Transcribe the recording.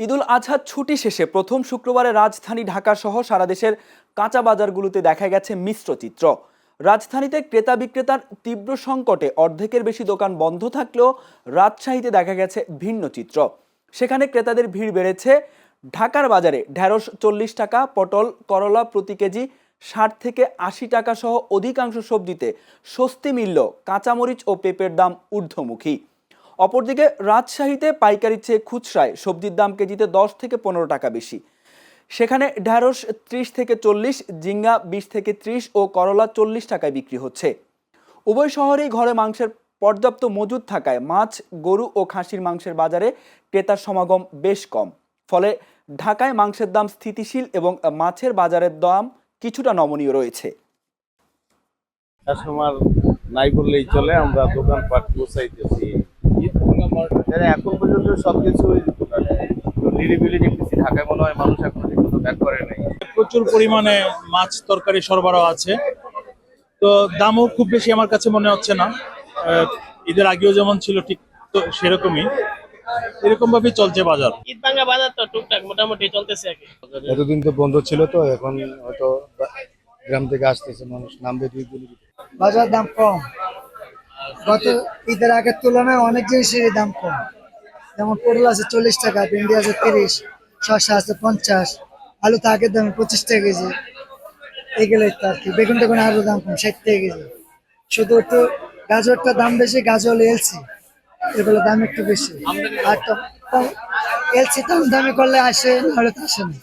ঈদুল আজহার ছুটি শেষে প্রথম শুক্রবারে রাজধানী ঢাকা সহ সারা দেশের কাঁচা বাজারগুলোতে দেখা গেছে মিশ্র চিত্র। রাজধানীতে ক্রেতা বিক্রেতার তীব্র সংকটে অর্ধেকের বেশি দোকান বন্ধ থাকলেও রাজশাহীতে দেখা গেছে ভিন্ন চিত্র। সেখানে ক্রেতাদের ভিড় বেড়েছে। ঢাকার বাজারে ঢেঁড়স 40 টাকা, পটল করলা প্রতি কেজি 60 থেকে 80 টাকা সহ অধিকাংশ সবজিতে স্বস্তি মিলল। কাঁচামরিচ ও পেঁপের দাম ঊর্ধ্বমুখী। অপরদিকে রাজশাহীতে পাইকারির চেয়ে খুচরায় সবজির দাম কেজিতে 10 থেকে 15 টাকা বেশি। সেখানে ঢেঁড়স 30 থেকে 40, ঝিঙ্গা 20 থেকে 30 ও করলা 40 টাকায় বিক্রি হচ্ছে। উভয় শহরেই ঘরে মাংসের পর্যাপ্ত মজুদ থাকায় মাছ, গরু ও খাসির মাংসের বাজারে ক্রেতার সমাগম বেশ কম। ফলে ঢাকায় মাংসের দাম স্থিতিশীল এবং মাছের বাজারের দাম কিছুটা নমনীয় রয়েছে। কাস্টমার নাই বললেই চলে, আমরা দোকানপাট গোছাইতেছি। এখন পর্যন্ত সবকিছু নিরিবিলি দেখতেছি। ঢাকায় মনে হয় মানুষ এখন ঠিকমতো ব্যাক করে নাই। প্রচুর পরিমাণে মাছ তরকারি সরবরাহ আছে, তো দামও খুব বেশি আমার কাছে মনে হচ্ছে না। ঈদের আগেও যেমন ছিল ঠিক তো সেরকমই, এরকম ভাবে চলছে বাজার। ঈদ ভাঙ্গা বাজার তো টুকটাক মোটামুটি চলতেছে আর কি। এতদিন তো বন্ধ ছিল, তো এখন হয়তো গ্রাম থেকে আসতেছে মানুষ, নামবে 2 দিন। বাজার দাম কম, গত ঈদের আগের তুলনায় অনেক জিনিসের দাম কম। যেমন পটল আছে 40 টাকা, ভেন্ডি আছে 30, শসা আছে 50, আলু তো আগের দামে 25 টাকা কেজি। এগুলোই তো আর কি। বেগুন টেগুন আলুর দাম কম, 60 টাকা কেজি। শুধু একটু গাজরটা দাম বেশি, গাজর এলসি এগুলো দাম একটু বেশি। আর তো এলসি কম দামে করলে আসে, নাহলে তো আসে না।